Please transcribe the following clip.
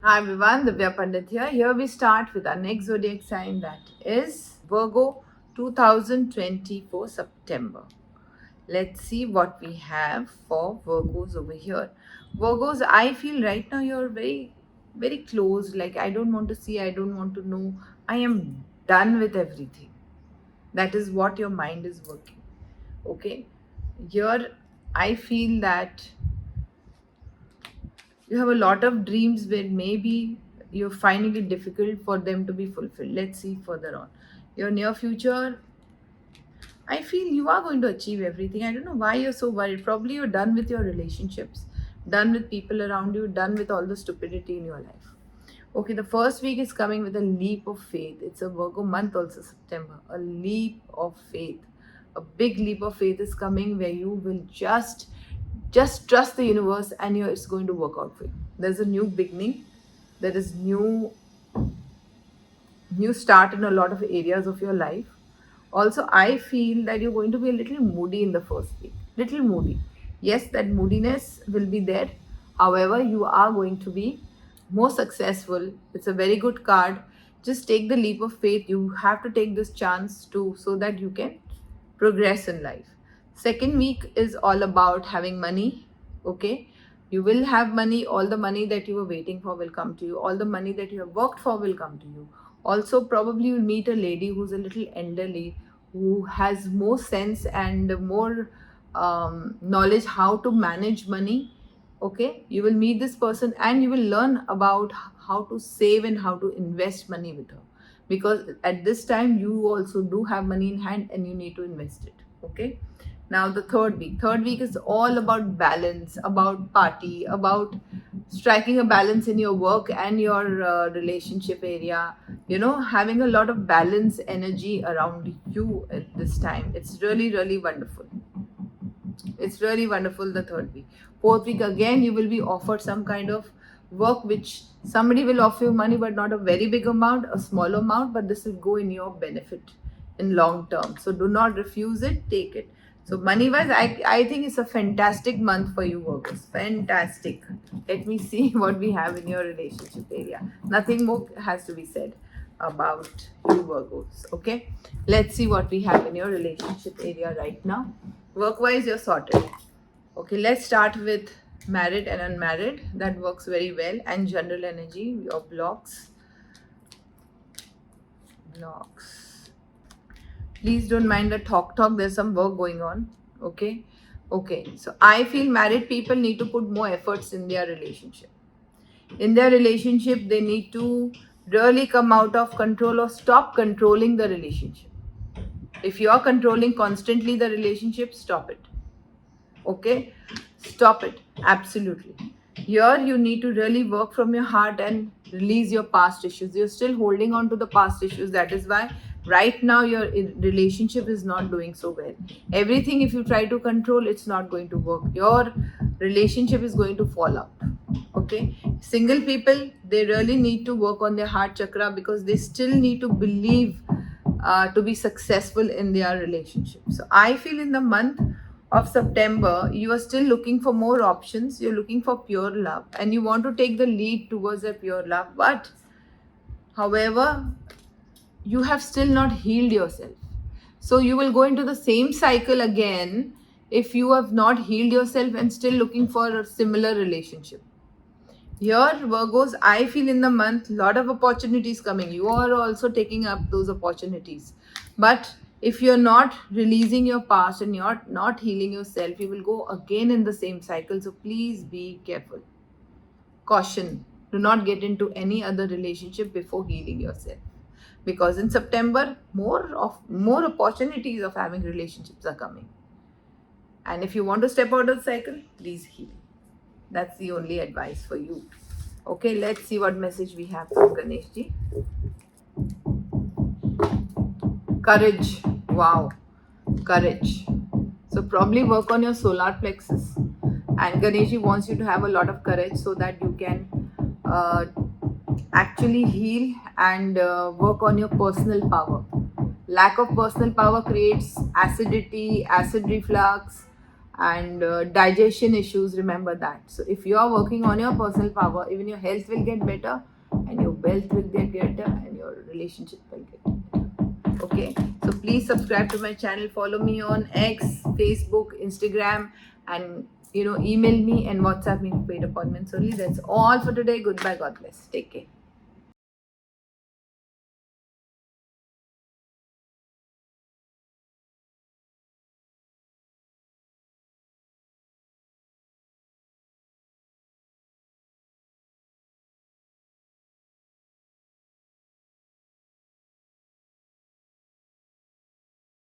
Hi everyone, Divya Pandit here. Here we start with our next zodiac sign, that is Virgo 2024 September. Let's see what we have for Virgos over here. Virgos, I feel right now you're very close. Like, I don't want to see, I don't want to know. I am done with everything. That is what your mind is working. Okay? Here, I feel that you have a lot of dreams where maybe you're finding it difficult for them to be fulfilled. Let's see further on. Your near future, I feel you are going to achieve everything. I don't know why you're so worried. Probably you're done with your relationships, done with people around you, done with all the stupidity in your life. Okay, the first week is coming with a leap of faith. It's a Virgo month, also September. A leap of faith. A big leap of faith is coming where you will just trust the universe, and it's going to work out for you. There's a new beginning. There is new start in a lot of areas of your life. Also, I feel that you're going to be a little moody in the first week. Little moody. Yes, that moodiness will be there. However, you are going to be more successful. It's a very good card. Just take the leap of faith. You have to take this chance to so that you can progress in life. Second week is all about having money. Okay, you will have money. All the money that you were waiting for will come to you. All the money that you have worked for will come to you. Also, probably you'll meet a lady who's a little elderly, who has more sense and more knowledge how to manage money. Okay, you will meet this person and you will learn about how to save and how to invest money with her, because at this time you also do have money in hand and you need to invest it. Okay, now the third week is all about balance, about party, about striking a balance in your work and your relationship area, having a lot of balance energy around you at this time. It's really wonderful. It's really wonderful. The third week. Fourth week, again you will be offered some kind of work which somebody will offer you money, but not a very big amount, a small amount, but this will go in your benefit in long term. So do not refuse it, take it. So money wise, I think it's a fantastic month for you workers. Fantastic. Let me see what we have in your relationship area. Nothing more has to be said about you Virgos. Okay, let's see what we have in your relationship area right now. Work wise, you're sorted. Okay, let's start with married and unmarried. That works very well. And general energy, your blocks. Please don't mind the talk. There's some work going on. Okay. So I feel married people need to put more efforts in their relationship. In their relationship, they need to really come out of control or stop controlling the relationship. If you are controlling constantly the relationship, stop it. Okay, stop it. Absolutely. Here you need to really work from your heart and release your past issues. You're still holding on to the past issues. That is why right now your relationship is not doing so well. Everything, if you try to control, it's not going to work. Your relationship is going to fall out. Okay, single people, they really need to work on their heart chakra, because they still need to believe to be successful in their relationship. So I feel in the month of September, you are still looking for more options. You're looking for pure love and you want to take the lead towards a pure love. But however, you have still not healed yourself. So you will go into the same cycle again if you have not healed yourself and still looking for a similar relationship. Here, Virgos, I feel in the month, lot of opportunities coming. You are also taking up those opportunities. But if you're not releasing your past and you're not healing yourself, you will go again in the same cycle. So please be careful. Caution. Do not get into any other relationship before healing yourself. Because in September, more opportunities of having relationships are coming. And if you want to step out of the cycle, please heal. That's the only advice for you. Okay, let's see what message we have from Ganesh ji. Courage. Wow. Courage. So probably work on your solar plexus. And Ganesh ji wants you to have a lot of courage so that you can actually heal and work on your personal power. Lack of personal power creates acidity, acid reflux, and digestion issues. Remember that. So if you are working on your personal power, even your health will get better, and your wealth will get better, and your relationship will get better. Okay, so please subscribe to my channel, follow me on X, Facebook, Instagram, and email me and WhatsApp me for paid appointments only. That's all for today. Goodbye, God bless, take care.